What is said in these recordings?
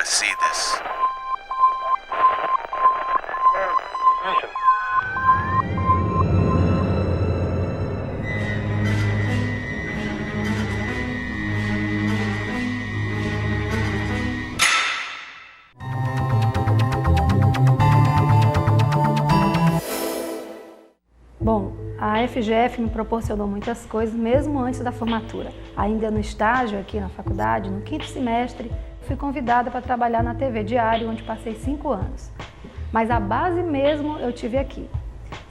see this. Bom, a FGF me proporcionou muitas coisas, mesmo antes da formatura. Ainda no estágio aqui na faculdade, no 5º semestre, fui convidada para trabalhar na TV Diário, onde passei 5 anos. Mas a base mesmo eu tive aqui.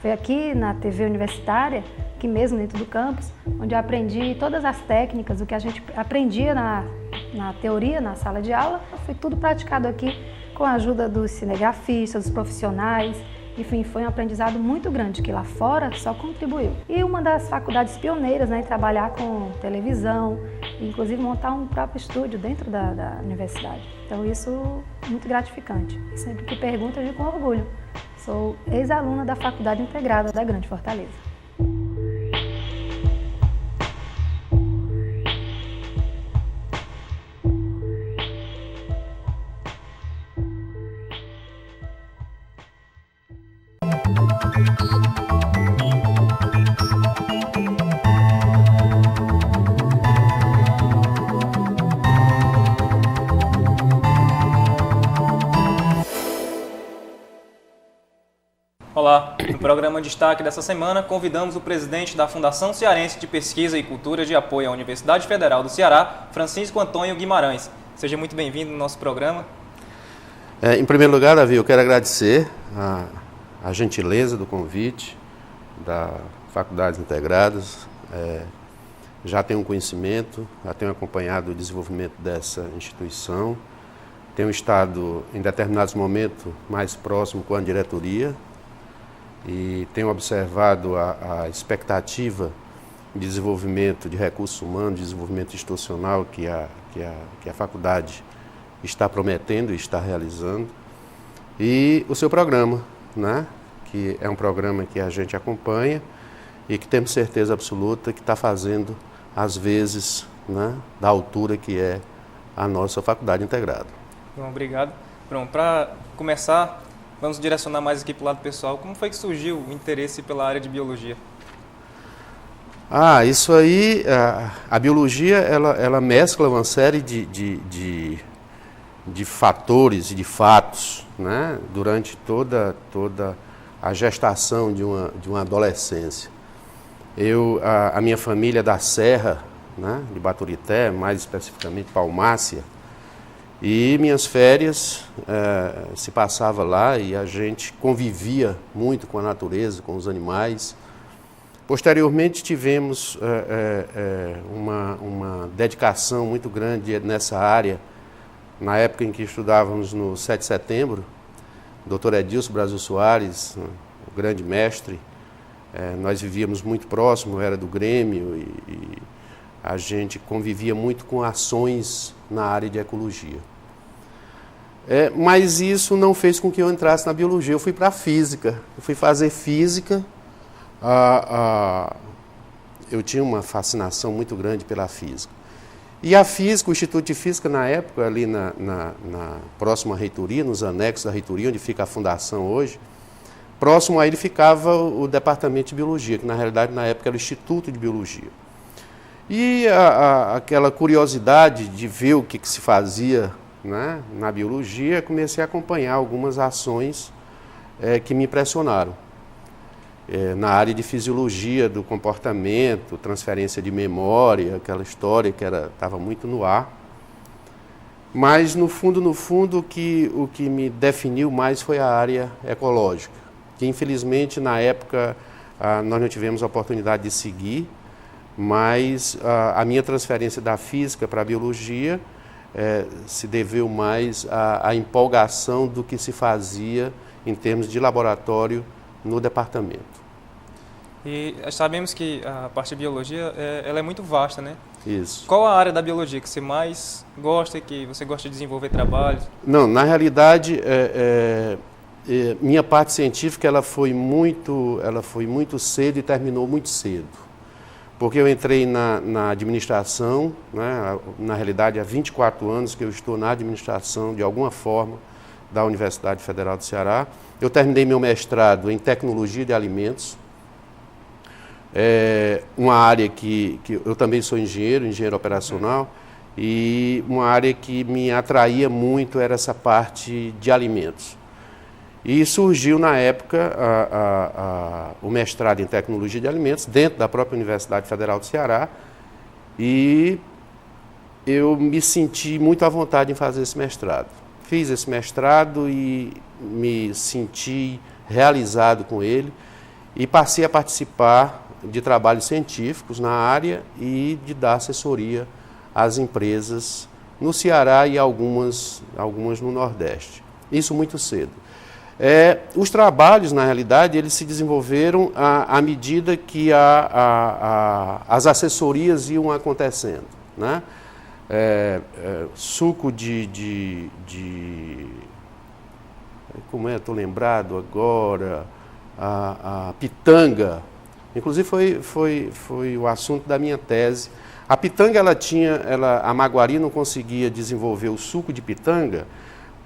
Foi aqui na TV universitária, aqui mesmo dentro do campus, onde eu aprendi todas as técnicas, o que a gente aprendia na teoria, na sala de aula, foi tudo praticado aqui com a ajuda dos cinegrafistas, dos profissionais. Enfim, foi um aprendizado muito grande, que lá fora só contribuiu. E uma das faculdades pioneiras, né, em trabalhar com televisão, inclusive montar um próprio estúdio dentro da universidade. Então isso é muito gratificante. E sempre que pergunto, eu digo com orgulho. Sou ex-aluna da Faculdade Integrada da Grande Fortaleza. Olá, no programa Destaque dessa semana convidamos o presidente da Fundação Cearense de Pesquisa e Cultura de Apoio à Universidade Federal do Ceará, Francisco Antônio Guimarães. Seja muito bem-vindo no nosso programa. Em primeiro lugar, Davi, eu quero agradecer a gentileza do convite da Faculdades Integradas. Já tenho conhecimento, já tenho acompanhado o desenvolvimento dessa instituição, tenho estado em determinados momentos mais próximo com a diretoria, e tenho observado a expectativa de desenvolvimento de recursos humanos, de desenvolvimento institucional que a faculdade está prometendo e está realizando. E o seu programa, né, que é um programa que a gente acompanha e que temos certeza absoluta que está fazendo, às vezes, né, da altura que é a nossa faculdade integrada. Bom, obrigado. Pronto, para começar, vamos direcionar mais aqui para o lado pessoal. Como foi que surgiu o interesse pela área de biologia? Isso aí, a biologia, ela mescla uma série de fatores e de fatos, né, durante toda a gestação de uma adolescência. A minha família é da Serra, né, de Baturité, mais especificamente Palmácia, e minhas férias se passava lá e a gente convivia muito com a natureza, com os animais. Posteriormente tivemos uma dedicação muito grande nessa área, na época em que estudávamos no 7 de setembro, o Dr. Edilson Brasil Soares, o grande mestre, nós vivíamos muito próximo, era do Grêmio, e a gente convivia muito com ações na área de ecologia. Mas isso não fez com que eu entrasse na biologia. Eu fui para a física, eu fui fazer física. Eu tinha uma fascinação muito grande pela física. E a física, o Instituto de Física, na época, ali na próxima reitoria, nos anexos da reitoria, onde fica a fundação hoje, próximo a ele ficava o departamento de biologia, que na realidade na época era o Instituto de Biologia. E aquela curiosidade de ver o que se fazia, né, na biologia, comecei a acompanhar algumas ações que me impressionaram. Na área de fisiologia do comportamento, transferência de memória, aquela história que estava muito no ar. Mas, no fundo, o que me definiu mais foi a área ecológica, que infelizmente na época nós não tivemos a oportunidade de seguir, mas a minha transferência da física para a biologia se deveu mais à empolgação do que se fazia em termos de laboratório no departamento. E sabemos que a parte de biologia ela é muito vasta, né? Isso. Qual a área da biologia que você mais gosta, que você gosta de desenvolver trabalhos? Não, na realidade, minha parte científica ela foi muito cedo e terminou muito cedo. porque eu entrei na administração, né? Na realidade há 24 anos que eu estou na administração de alguma forma da Universidade Federal do Ceará. Eu terminei meu mestrado em tecnologia de alimentos, uma área que eu também sou engenheiro operacional, e uma área que me atraía muito era essa parte de alimentos. E surgiu na época o mestrado em tecnologia de alimentos dentro da própria Universidade Federal do Ceará, e eu me senti muito à vontade em fazer esse mestrado. Fiz esse mestrado e me senti realizado com ele e passei a participar de trabalhos científicos na área e de dar assessoria às empresas no Ceará e algumas no Nordeste. Isso muito cedo. Os trabalhos, na realidade, eles se desenvolveram à medida que as assessorias iam acontecendo, né? Suco como estou lembrado agora, a pitanga, inclusive foi o assunto da minha tese. A pitanga, a Maguari não conseguia desenvolver o suco de pitanga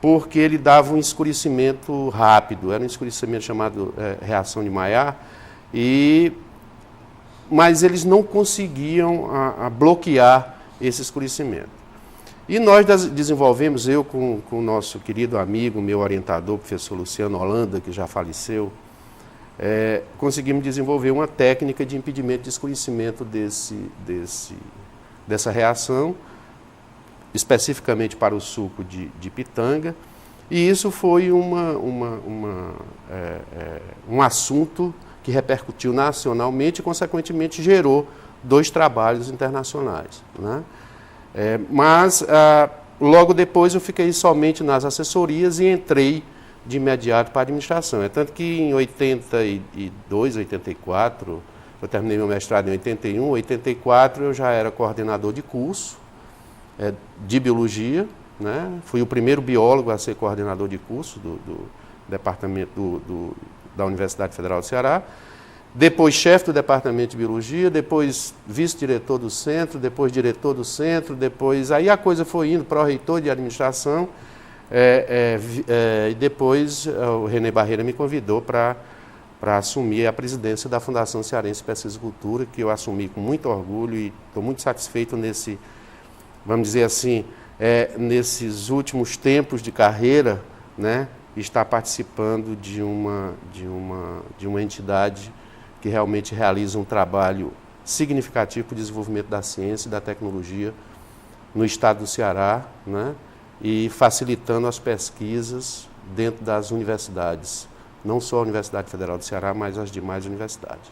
porque ele dava um escurecimento rápido, era um escurecimento chamado reação de Maillard, mas eles não conseguiam bloquear esse escurecimento. E nós desenvolvemos, eu com o nosso querido amigo, meu orientador, professor Luciano Holanda, que já faleceu, conseguimos desenvolver uma técnica de impedimento de escurecimento dessa reação, especificamente para o suco de pitanga, e isso foi um assunto que repercutiu nacionalmente e, consequentemente, gerou 2 trabalhos internacionais, né? Mas, logo depois, eu fiquei somente nas assessorias e entrei de imediato para a administração. Tanto que em 82, 84, eu terminei meu mestrado em 81, 84 eu já era coordenador de curso de biologia, né? Fui o primeiro biólogo a ser coordenador de curso do departamento da Universidade Federal do Ceará. Depois chefe do departamento de biologia, depois vice-diretor do centro, depois diretor do centro, depois... Aí a coisa foi indo para o reitor de administração, e depois o René Barreira me convidou para assumir a presidência da Fundação Cearense de Pesquisa e Cultura, que eu assumi com muito orgulho e estou muito satisfeito nesse, vamos dizer assim, nesses últimos tempos de carreira, né, estar participando de uma entidade que realmente realiza um trabalho significativo para o desenvolvimento da ciência e da tecnologia no estado do Ceará, né, e facilitando as pesquisas dentro das universidades, não só a Universidade Federal do Ceará, mas as demais universidades.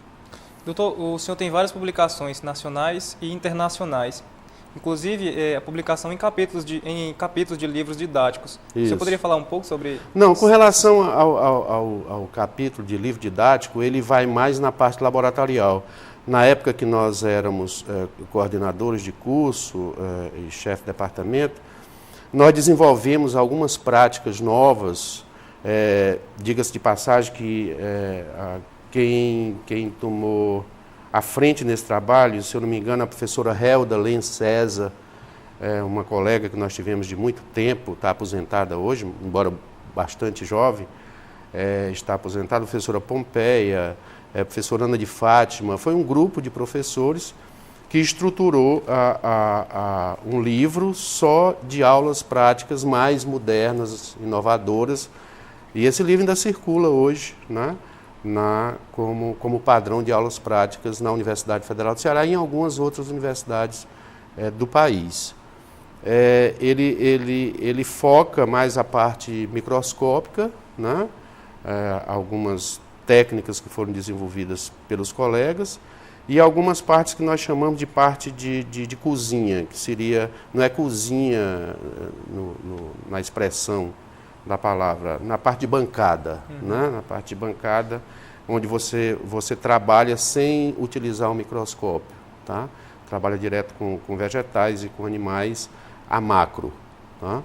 Doutor, o senhor tem várias publicações nacionais e internacionais, inclusive a publicação em capítulos de livros didáticos. Isso. Você poderia falar um pouco sobre... Não, com relação ao capítulo de livro didático, ele vai mais na parte laboratorial. Na época que nós éramos coordenadores de curso e chefe de departamento, nós desenvolvemos algumas práticas novas. Diga-se de passagem que quem tomou à frente nesse trabalho, se eu não me engano, a professora Helda Lenz César, uma colega que nós tivemos de muito tempo, está aposentada hoje, embora bastante jovem, está aposentada, a professora Pompeia, a professora Ana de Fátima, foi um grupo de professores que estruturou um livro só de aulas práticas mais modernas, inovadoras, e esse livro ainda circula hoje, né? Como padrão de aulas práticas na Universidade Federal do Ceará e em algumas outras universidades do país. Ele foca mais a parte microscópica, né? Algumas técnicas que foram desenvolvidas pelos colegas e algumas partes que nós chamamos de parte de cozinha, que seria, não é cozinha na expressão da palavra, na parte de bancada, né? Na parte de bancada, onde você trabalha sem utilizar o microscópio, tá? Trabalha direto com vegetais e com animais a macro, tá?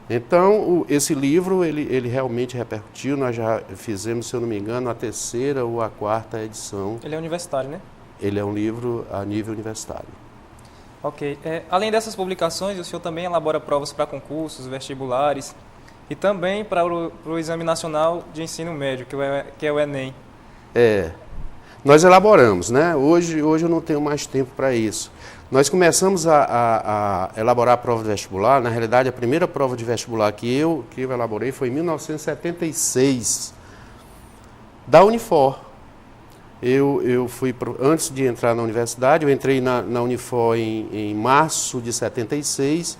Então, esse livro, ele realmente repercutiu, nós já fizemos, se eu não me engano, a 3ª ou a 4ª edição. Ele é universitário, né? ele é um livro a nível universitário. Ok. Além dessas publicações, o senhor também elabora provas para concursos, vestibulares e também para o Exame Nacional de Ensino Médio, que é o Enem. Nós elaboramos, né? Hoje eu não tenho mais tempo para isso. Nós começamos a elaborar a prova de vestibular. Na realidade, a primeira prova de vestibular que eu elaborei foi em 1976, da Unifor. Eu fui, antes de entrar na universidade, eu entrei na Unifor em março de 76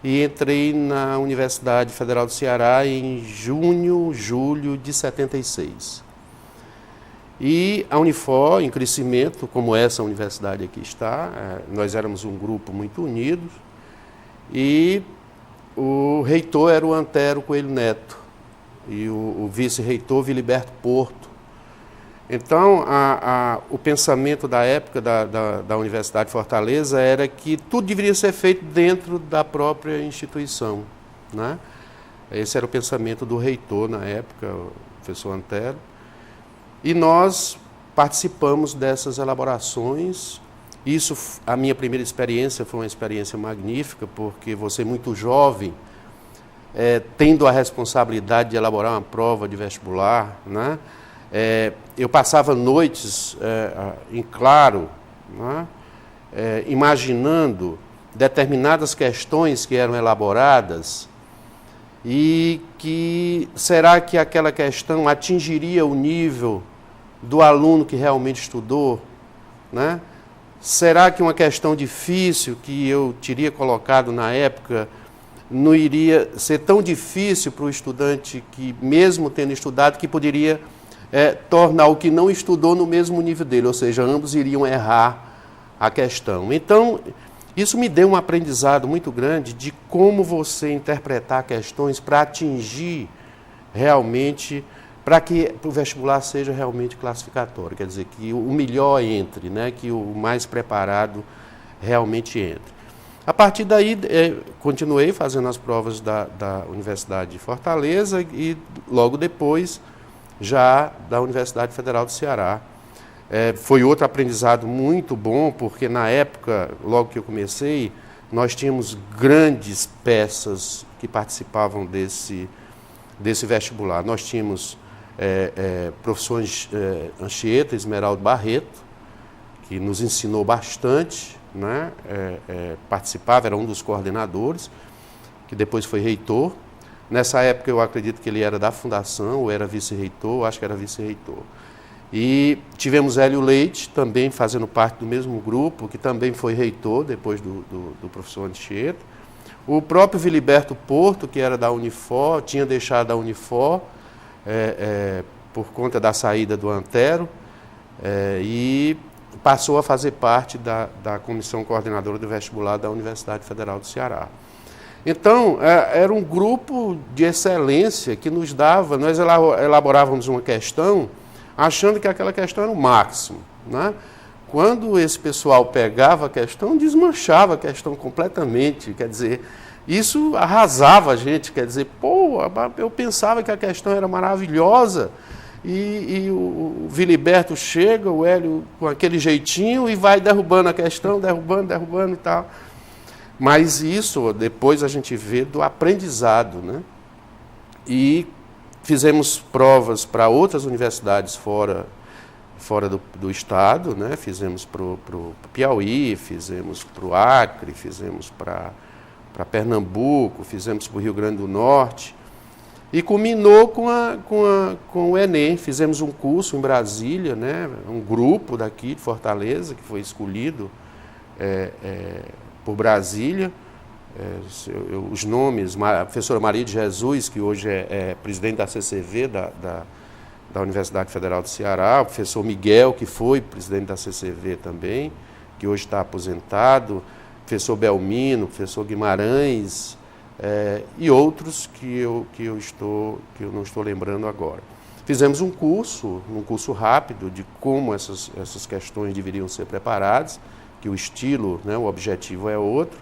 e entrei na Universidade Federal do Ceará em julho de 76. E a Unifor, em crescimento, como essa universidade aqui está, nós éramos um grupo muito unido, e o reitor era o Antero Coelho Neto, e o vice-reitor Viliberto Porto. Então, o pensamento da época da Universidade de Fortaleza era que tudo deveria ser feito dentro da própria instituição, né? Esse era o pensamento do reitor na época, o professor Antero. E nós participamos dessas elaborações. Isso, a minha primeira experiência foi uma experiência magnífica, porque você muito jovem, tendo a responsabilidade de elaborar uma prova de vestibular, né? Eu passava noites em claro, né? Imaginando determinadas questões que eram elaboradas e que será que aquela questão atingiria o nível do aluno que realmente estudou, né? Será que uma questão difícil que eu teria colocado na época não iria ser tão difícil para o estudante que, mesmo tendo estudado, que poderia tornar o que não estudou no mesmo nível dele, ou seja, ambos iriam errar a questão. Então, isso me deu um aprendizado muito grande de como você interpretar questões para atingir realmente, para que o vestibular seja realmente classificatório, quer dizer, que o melhor entre, né, que o mais preparado realmente entre. A partir daí, continuei fazendo as provas da Universidade de Fortaleza e, logo depois, já da Universidade Federal do Ceará. Foi outro aprendizado muito bom, porque na época, logo que eu comecei, nós tínhamos grandes peças que participavam desse vestibular. Nós tínhamos professor Anchieta Esmeraldo Barreto, que nos ensinou bastante, né? Participava, era um dos coordenadores, que depois foi reitor. Nessa época eu acredito que ele era da fundação, ou era vice-reitor, acho que era vice-reitor. E tivemos Hélio Leite, também fazendo parte do mesmo grupo, que também foi reitor, depois do professor Anchieta. O próprio Viliberto Porto, que era da Unifor, tinha deixado a Unifor por conta da saída do Antero, e passou a fazer parte da comissão coordenadora do vestibular da Universidade Federal do Ceará. Então, era um grupo de excelência que nos dava, nós elaborávamos uma questão achando que aquela questão era o máximo, né? Quando esse pessoal pegava a questão, desmanchava a questão completamente, quer dizer, isso arrasava a gente, quer dizer, eu pensava que a questão era maravilhosa, e o Viliberto chega, o Hélio com aquele jeitinho e vai derrubando a questão, derrubando e tal. Mas isso depois a gente vê do aprendizado, né? E fizemos provas para outras universidades fora do estado, né? Fizemos para o Piauí, fizemos para o Acre, fizemos para Pernambuco, fizemos para o Rio Grande do Norte. E culminou com o Enem. Fizemos um curso em Brasília, né? Um grupo daqui de Fortaleza, que foi escolhido por Brasília. Os nomes, a professora Maria de Jesus, que hoje é presidente da CCV, da Universidade Federal do Ceará, o professor Miguel, que foi presidente da CCV também, que hoje está aposentado, professor Belmino, professor Guimarães, e outros que eu não estou lembrando agora. Fizemos um curso rápido de como essas questões deveriam ser preparadas, que o estilo, né, o objetivo é outro,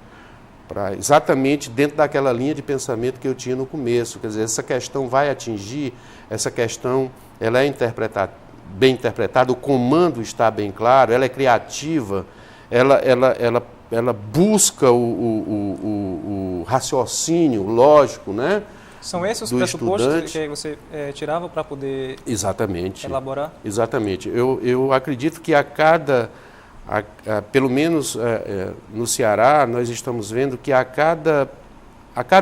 exatamente dentro daquela linha de pensamento que eu tinha no começo. Quer dizer, essa questão vai atingir, ela é interpretada bem interpretada, o comando está bem claro, ela é criativa, ela busca o raciocínio lógico, né? São esses os pressupostos que você tirava para poder elaborar? Exatamente. Eu acredito que pelo menos no Ceará, nós estamos vendo que a cada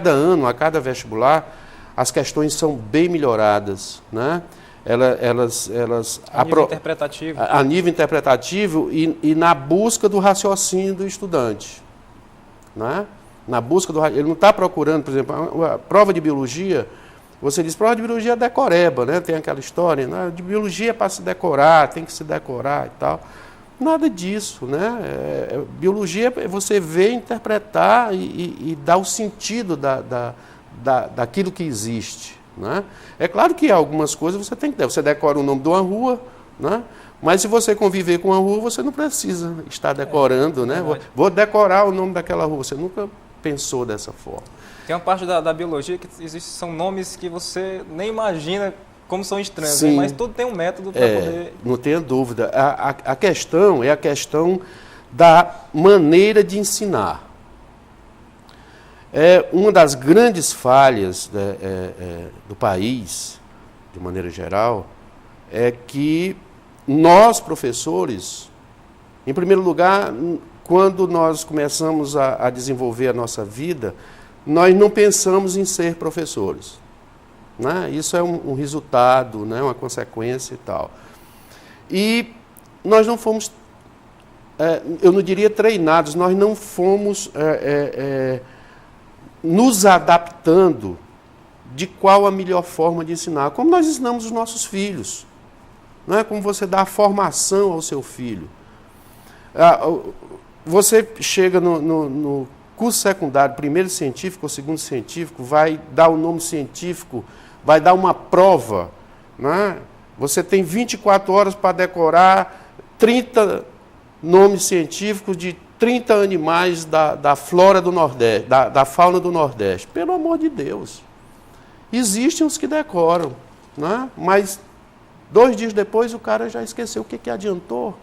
ano, a cada vestibular, as questões são bem melhoradas, né? A nível interpretativo. A nível interpretativo e na busca do raciocínio do estudante, né? Ele não está procurando, por exemplo, a prova de biologia, você diz, prova de biologia é decoreba, né? Tem aquela história, né? De biologia é para se decorar, tem que se decorar e tal. Nada disso, né? Biologia é você ver, interpretar e dar o sentido daquilo que existe, né? É claro que algumas coisas você tem que ter. Você decora o nome de uma rua, né? Mas se você conviver com a rua, você não precisa estar decorando, né? Vou decorar o nome daquela rua. Você nunca pensou dessa forma. Tem uma parte da biologia que são nomes que você nem imagina como são estranhos, sim, né? Mas tudo tem um método para poder... Não tenha dúvida. A questão é a questão da maneira de ensinar. Uma das grandes falhas do país, de maneira geral, é que nós, professores, em primeiro lugar, quando nós começamos a desenvolver a nossa vida, nós não pensamos em ser professores, né? Isso é um resultado, né? Uma consequência e tal. E nós não fomos, eu não diria treinados, nós não fomos nos adaptando de qual a melhor forma de ensinar, como nós ensinamos os nossos filhos, não é? Como você dá a formação ao seu filho. Você chega no curso secundário, primeiro científico ou segundo científico, vai dar o nome científico, vai dar uma prova, né? Você tem 24 horas para decorar 30 nomes científicos de 30 animais da flora do Nordeste, da fauna do Nordeste. Pelo amor de Deus. Existem os que decoram, né? Mas 2 dias depois o cara já esqueceu. O que adiantou?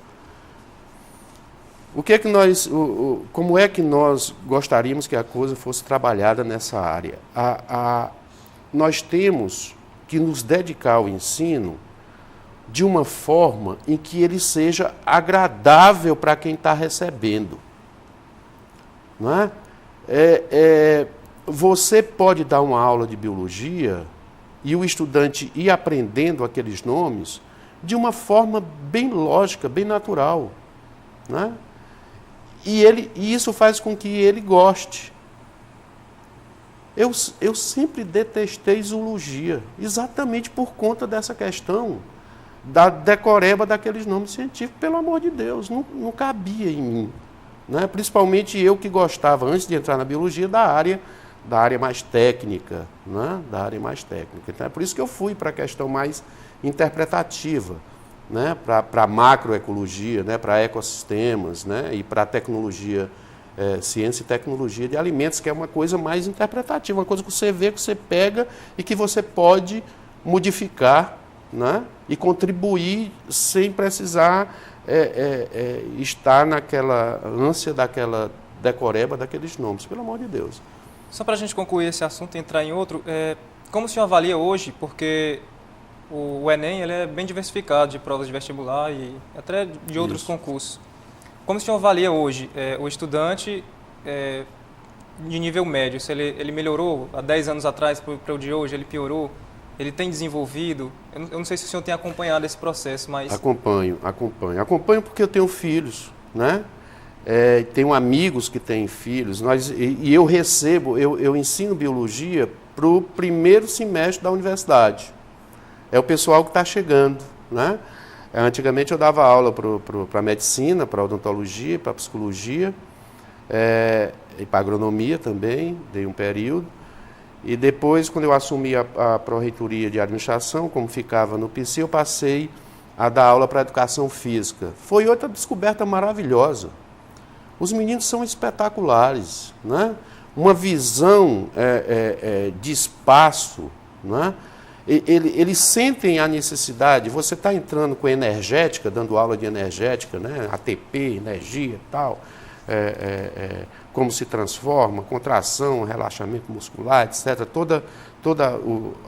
Como é que nós gostaríamos que a coisa fosse trabalhada nessa área? Nós temos que nos dedicar ao ensino de uma forma em que ele seja agradável para quem está recebendo. Não é? Você pode dar uma aula de biologia e o estudante ir aprendendo aqueles nomes de uma forma bem lógica, bem natural, né? E isso faz com que ele goste. Eu sempre detestei zoologia, exatamente por conta dessa questão da decoreba daqueles nomes científicos. Pelo amor de Deus, não cabia em mim, né? Principalmente eu que gostava, antes de entrar na biologia, da área mais técnica, né? Da área mais técnica. Então, é por isso que eu fui para a questão mais interpretativa, né? Para a macroecologia, né? Para ecossistemas, né? E para a tecnologia, ciência e tecnologia de alimentos, que é uma coisa mais interpretativa, uma coisa que você vê, que você pega e que você pode modificar, né? E contribuir sem precisar estar naquela ânsia daquela decoreba daqueles nomes, pelo amor de Deus. Só para a gente concluir esse assunto e entrar em outro, como o senhor avalia hoje, porque o Enem ele é bem diversificado de provas de vestibular e até de outros concursos. Como o senhor avalia hoje o estudante de nível médio? Se ele melhorou há 10 anos atrás para o de hoje, ele piorou? Ele tem desenvolvido? Eu não sei se o senhor tem acompanhado esse processo, mas... Acompanho porque eu tenho filhos, né? Tenho amigos que têm filhos, eu ensino biologia para o primeiro semestre da universidade. É o pessoal que está chegando, né? Antigamente eu dava aula para medicina, para odontologia, para psicologia, e para agronomia também, dei um período. E depois, quando eu assumi a pró-reitoria de administração, como ficava no PC, eu passei a dar aula para educação física. Foi outra descoberta maravilhosa. Os meninos são espetaculares, né? Uma visão de espaço, né? eles sentem a necessidade. Você está entrando com energética, dando aula de energética, né? ATP, energia e tal, como se transforma, contração, relaxamento muscular, etc. Toda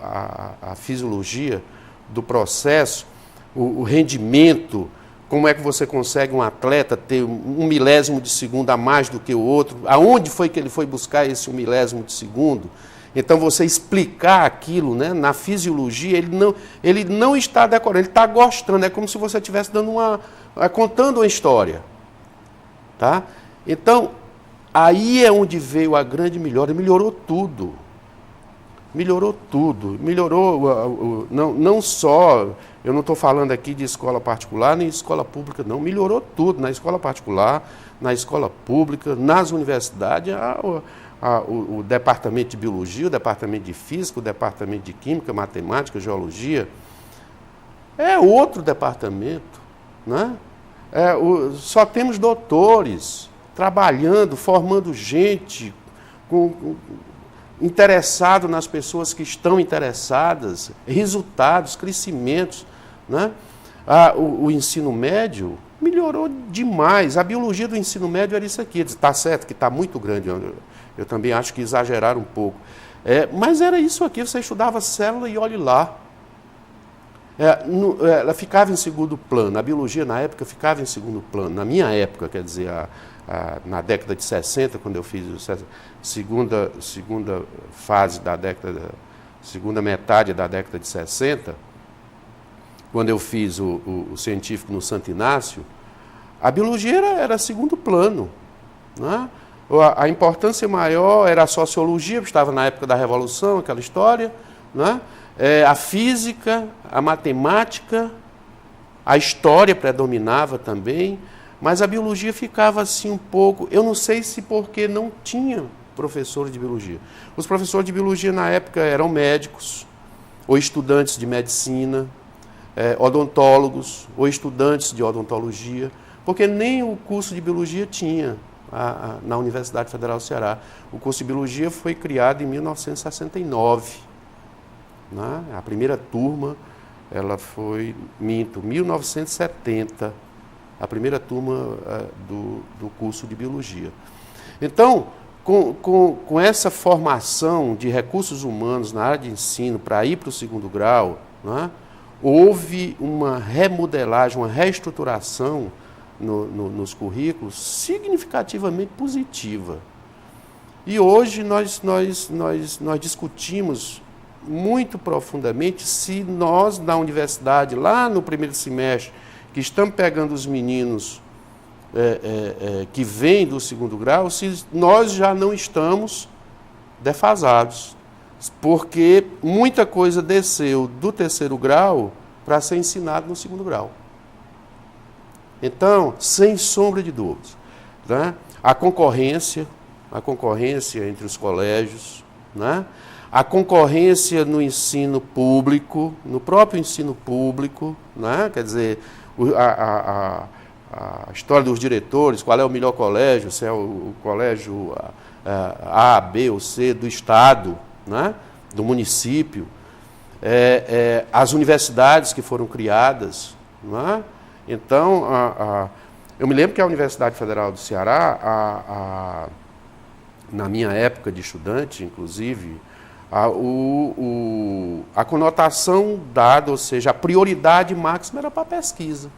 a fisiologia do processo, o rendimento, como é que você consegue um atleta ter 1 milésimo de segundo a mais do que o outro, aonde foi que ele foi buscar esse 1 milésimo de segundo. Então, você explicar aquilo, né, na fisiologia, ele não está decorando, ele está gostando, é como se você estivesse contando uma história. Tá? Então, aí é onde veio a grande melhora, melhorou tudo. Melhorou tudo, melhorou, não só, eu não estou falando aqui de escola particular nem escola pública, não, melhorou tudo, na escola particular, na escola pública, nas universidades, o departamento de biologia, o departamento de física, o departamento de química, matemática, geologia, é outro departamento, né? Só temos doutores trabalhando, formando gente, interessado nas pessoas que estão interessadas, resultados, crescimentos, né? O ensino médio melhorou demais. A biologia do ensino médio era isso aqui. Está certo que está muito grande, eu também acho que exageraram um pouco. Mas era isso aqui, você estudava célula e olhe lá. Ela ficava em segundo plano, a biologia na época ficava em segundo plano. Na minha época, quer dizer, na década de 60, quando eu fiz a segunda fase da década, segunda metade da década de 60, quando eu fiz o científico no Santo Inácio, a biologia era segundo plano, né? A importância maior era a sociologia, porque estava na época da Revolução, aquela história, né? A física, a matemática, a história predominava também, mas a biologia ficava assim um pouco, eu não sei se porque não tinha professores de biologia. Os professores de biologia na época eram médicos, ou estudantes de medicina, odontólogos, ou estudantes de odontologia, porque nem o curso de biologia tinha na Universidade Federal do Ceará. O curso de biologia foi criado em 1969. Né? A primeira turma, ela foi, 1970, a primeira turma do curso de biologia. Então, com essa formação de recursos humanos na área de ensino para ir para o segundo grau, né, houve uma remodelagem, uma reestruturação nos currículos significativamente positiva. E hoje nós discutimos muito profundamente se nós, na universidade, lá no primeiro semestre, que estamos pegando os meninos que vêm do segundo grau, se nós já não estamos defasados, porque muita coisa desceu do terceiro grau para ser ensinado no segundo grau. Então, sem sombra de dúvidas, né? A concorrência entre os colégios, né? A concorrência no ensino público, no próprio ensino público, né? Quer dizer, a história dos diretores, qual é o melhor colégio, se é o colégio A, B ou C do Estado, né? Do município, as universidades que foram criadas, né? Então, eu me lembro que a Universidade Federal do Ceará, na minha época de estudante, inclusive, a conotação dada, ou seja, a prioridade máxima era para a pesquisa.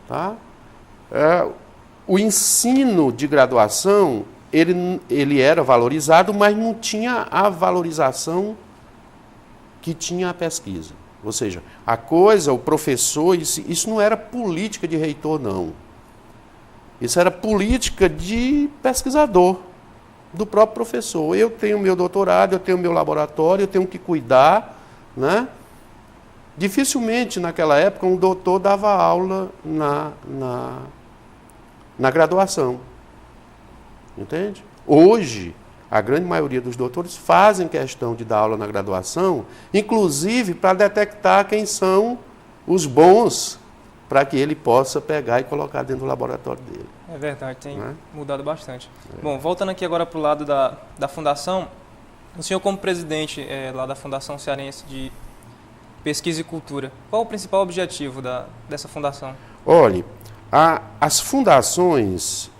Tá? O ensino de graduação, ele era valorizado, mas não tinha a valorização que tinha a pesquisa. Ou seja, o professor, isso não era política de reitor, não. Isso era política de pesquisador, do próprio professor. Eu tenho meu doutorado, eu tenho meu laboratório, eu tenho que cuidar, né? Dificilmente, naquela época, um doutor dava aula na graduação. Entende? Hoje, a grande maioria dos doutores fazem questão de dar aula na graduação, inclusive para detectar quem são os bons, para que ele possa pegar e colocar dentro do laboratório dele. É verdade, tem mudado bastante. Bom, voltando aqui agora para o lado da fundação, O senhor, como presidente lá da Fundação Cearense de Pesquisa e Cultura, qual o principal objetivo dessa fundação? Olhe, as fundações,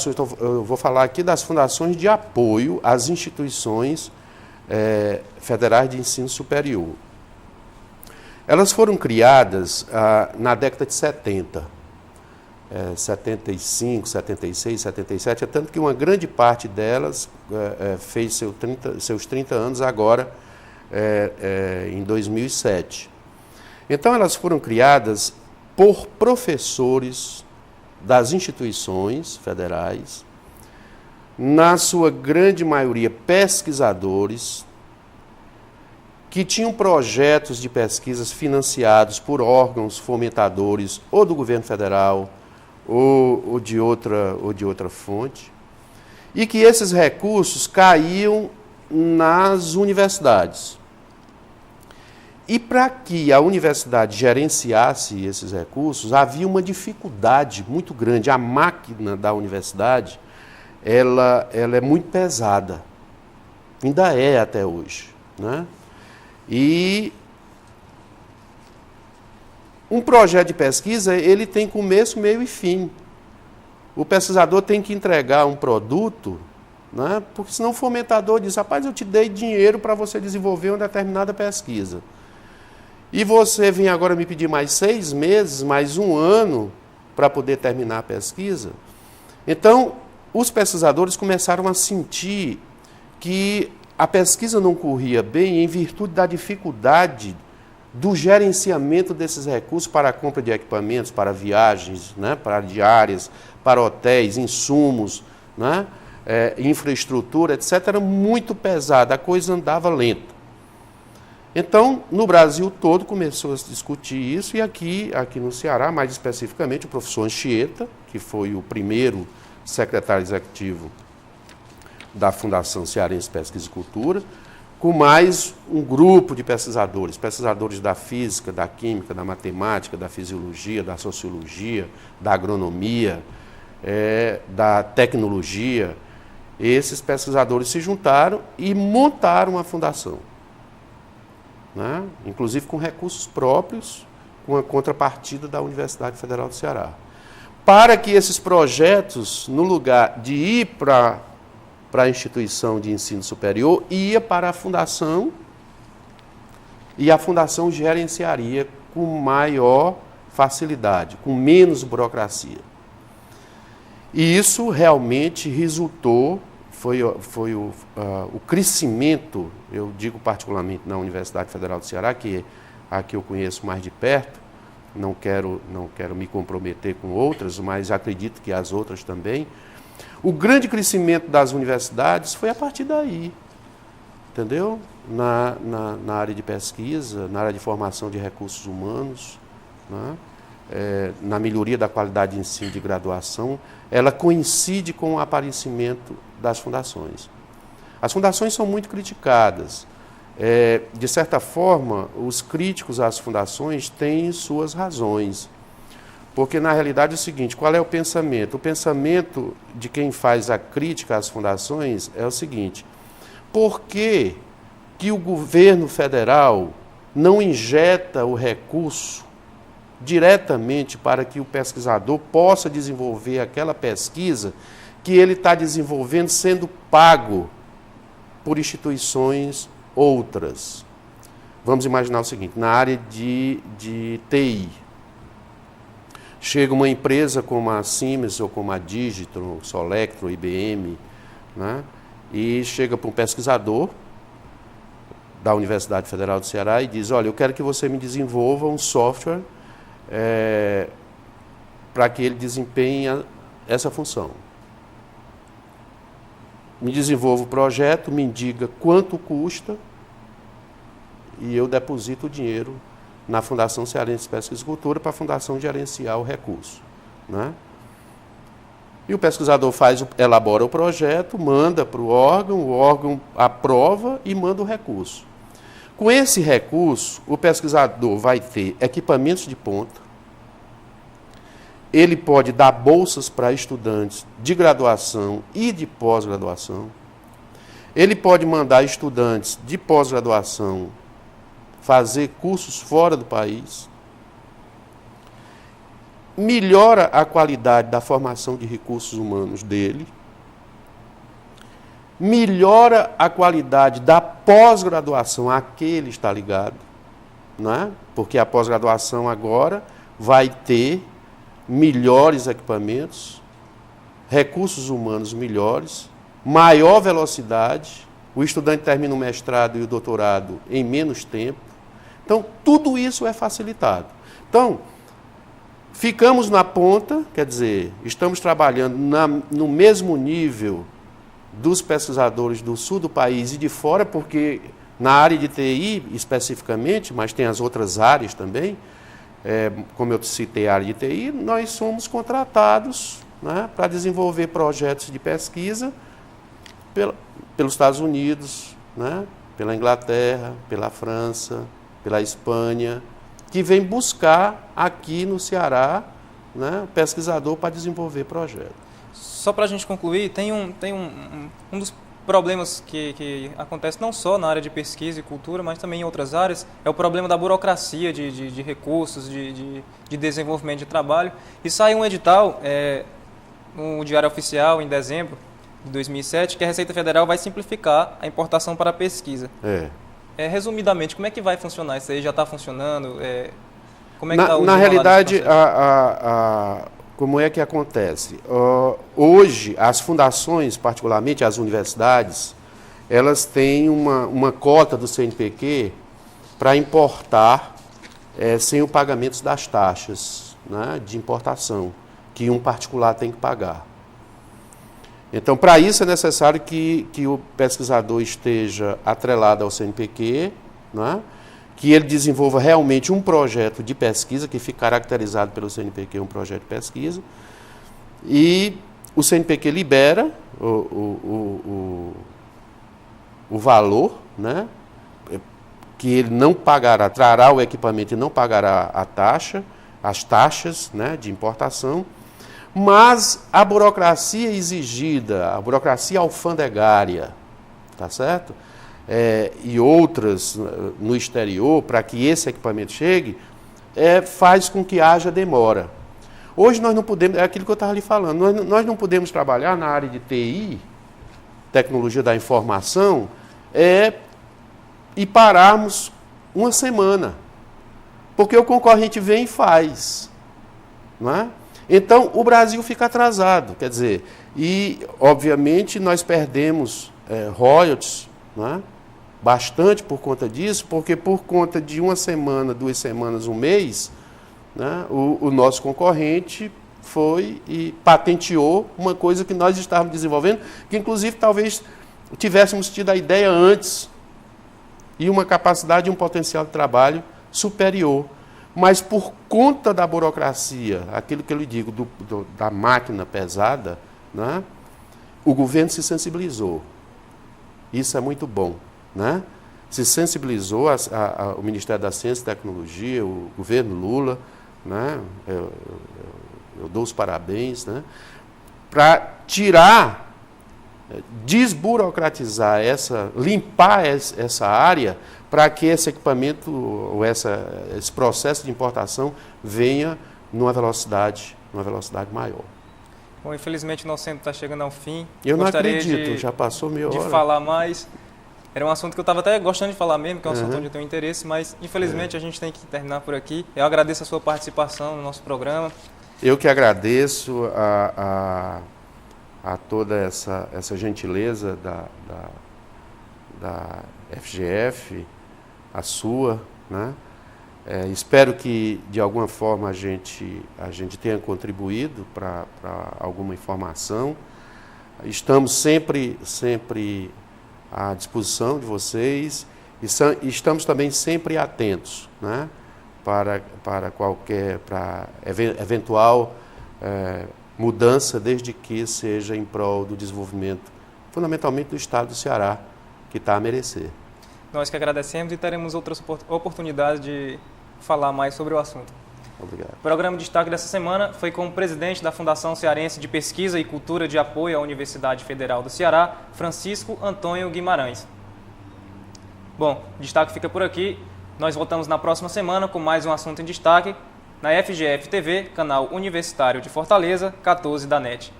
então, eu vou falar aqui das fundações de apoio às instituições federais de ensino superior. Elas foram criadas na década de 70. 75, 76, 77, é tanto que uma grande parte delas fez seus 30 anos agora, em 2007. Então, elas foram criadas por professores das instituições federais, na sua grande maioria pesquisadores, que tinham projetos de pesquisas financiados por órgãos fomentadores ou do governo federal, ou de outra fonte, e que esses recursos caíam nas universidades. E para que a universidade gerenciasse esses recursos, havia uma dificuldade muito grande. A máquina da universidade, ela é muito pesada, ainda é até hoje, né? E um projeto de pesquisa, ele tem começo, meio e fim. O pesquisador tem que entregar um produto, né? Porque senão o fomentador diz, rapaz, eu te dei dinheiro para você desenvolver uma determinada pesquisa. E você vem agora me pedir mais 6 meses, mais 1 ano, para poder terminar a pesquisa. Então, os pesquisadores começaram a sentir que a pesquisa não corria bem em virtude da dificuldade do gerenciamento desses recursos para a compra de equipamentos, para viagens, né, para diárias, para hotéis, insumos, né, infraestrutura, etc., era muito pesada, a coisa andava lenta. Então, no Brasil todo começou a se discutir isso, e aqui no Ceará, mais especificamente, o professor Anchieta, que foi o primeiro secretário executivo da Fundação Cearense de Pesquisa e Cultura, com mais um grupo de pesquisadores da física, da química, da matemática, da fisiologia, da sociologia, da agronomia, da tecnologia. Esses pesquisadores se juntaram e montaram uma fundação, né? Inclusive com recursos próprios, com a contrapartida da Universidade Federal do Ceará. Para que esses projetos, no lugar de ir para a instituição de ensino superior, ia para a fundação, e a fundação gerenciaria com maior facilidade, com menos burocracia. E isso realmente resultou, foi o crescimento, eu digo particularmente na Universidade Federal do Ceará, que é a que eu conheço mais de perto, não quero me comprometer com outras, mas acredito que as outras também. O grande crescimento das universidades foi a partir daí, entendeu? Na área de pesquisa, na área de formação de recursos humanos, né? Na melhoria da qualidade de ensino de graduação, ela coincide com o aparecimento das fundações. As fundações são muito criticadas. De certa forma, os críticos às fundações têm suas razões. Porque, na realidade, é o seguinte, qual é o pensamento? O pensamento de quem faz a crítica às fundações é o seguinte: por que o governo federal não injeta o recurso diretamente para que o pesquisador possa desenvolver aquela pesquisa que ele está desenvolvendo sendo pago por instituições outras? Vamos imaginar o seguinte, na área de TI, chega uma empresa como a Siemens, ou como a Digitron, Solectro, IBM, né, e chega para um pesquisador da Universidade Federal do Ceará e diz, olha, eu quero que você me desenvolva um software para que ele desempenhe essa função. Me desenvolva o projeto, me diga quanto custa e eu deposito o dinheiro na Fundação Cearense de Pesquisa e Cultura para a Fundação gerenciar o recurso, né? E o pesquisador elabora o projeto, manda para o órgão aprova e manda o recurso. Com esse recurso, o pesquisador vai ter equipamentos de ponta, ele pode dar bolsas para estudantes de graduação e de pós-graduação, Ele pode mandar estudantes de pós-graduação fazer cursos fora do país. Melhora a qualidade da formação de recursos humanos dele. Melhora a qualidade da pós-graduação a que ele está ligado, não é? Porque a pós-graduação agora vai ter melhores equipamentos, recursos humanos melhores, maior velocidade, o estudante termina o mestrado e o doutorado em menos tempo. Então, tudo isso é facilitado. Então, ficamos na ponta, quer dizer, estamos trabalhando no mesmo nível dos pesquisadores do sul do país e de fora, porque na área de TI especificamente, mas tem as outras áreas também, como eu citei a área de TI, nós somos contratados, né, para desenvolver projetos de pesquisa pelos Estados Unidos, né, pela Inglaterra, pela França, pela Espanha, que vem buscar aqui no Ceará, né, pesquisador para desenvolver projetos. Só para a gente concluir, tem um dos problemas que acontece não só na área de pesquisa e cultura, mas também em outras áreas, é o problema da burocracia de recursos, de desenvolvimento de trabalho. E saiu um edital no Diário Oficial, em dezembro de 2007, que a Receita Federal vai simplificar a importação para a pesquisa. Resumidamente, como é que vai funcionar isso aí? Já está funcionando? Como é que está o Na realidade, como é que acontece? Hoje, as fundações, particularmente as universidades, elas têm uma cota do CNPq para importar sem o pagamento das taxas, né, de importação, que um particular tem que pagar. Então, para isso é necessário que o pesquisador esteja atrelado ao CNPq, né, que ele desenvolva realmente um projeto de pesquisa, que fique caracterizado pelo CNPq, um projeto de pesquisa, e o CNPq libera o valor, né, que ele não pagará, trará o equipamento e não pagará as taxas, né, de importação, mas a burocracia exigida, a burocracia alfandegária, tá certo? E outras no exterior, para que esse equipamento chegue, faz com que haja demora. Hoje nós não podemos, é aquilo que eu estava lhe falando, nós não podemos trabalhar na área de TI, tecnologia da informação, e pararmos uma semana, porque o concorrente vem e faz, não é? Então, o Brasil fica atrasado, quer dizer, e, obviamente, nós perdemos royalties, não é? Bastante por conta disso, porque por conta de uma semana, 2 semanas, um mês, né, o nosso concorrente foi e patenteou uma coisa que nós estávamos desenvolvendo, que, inclusive, talvez tivéssemos tido a ideia antes, e uma capacidade e um potencial de trabalho superior. Mas por conta da burocracia, aquilo que eu lhe digo, da máquina pesada, né, o governo se sensibilizou. Isso é muito bom, né? Se sensibilizou o Ministério da Ciência e Tecnologia, o governo Lula, né? Eu dou os parabéns, né? Para tirar, desburocratizar limpar essa área, para que esse equipamento, ou esse processo de importação venha numa velocidade maior. Bom, infelizmente o nosso tempo está chegando ao fim. Eu não acredito, já passou meia hora. De falar mais. Era um assunto que eu estava até gostando de falar mesmo, que é um assunto onde eu tenho interesse, mas infelizmente a gente tem que terminar por aqui. Eu agradeço a sua participação no nosso programa. Eu que agradeço a toda essa gentileza da FGF, a sua, né? Espero que, de alguma forma, a gente tenha contribuído para alguma informação. Estamos sempre à disposição de vocês e estamos também sempre atentos, né? para qualquer eventual mudança, desde que seja em prol do desenvolvimento, fundamentalmente do Estado do Ceará, que está a merecer. Nós que agradecemos e teremos outras oportunidades de falar mais sobre o assunto. Obrigado. O programa de destaque dessa semana foi com o presidente da Fundação Cearense de Pesquisa e Cultura de Apoio à Universidade Federal do Ceará, Francisco Antônio Guimarães. Bom, o destaque fica por aqui. Nós voltamos na próxima semana com mais um assunto em destaque na FGF TV, canal Universitário de Fortaleza, 14 da NET.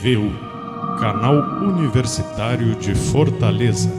TVU, Canal Universitário de Fortaleza.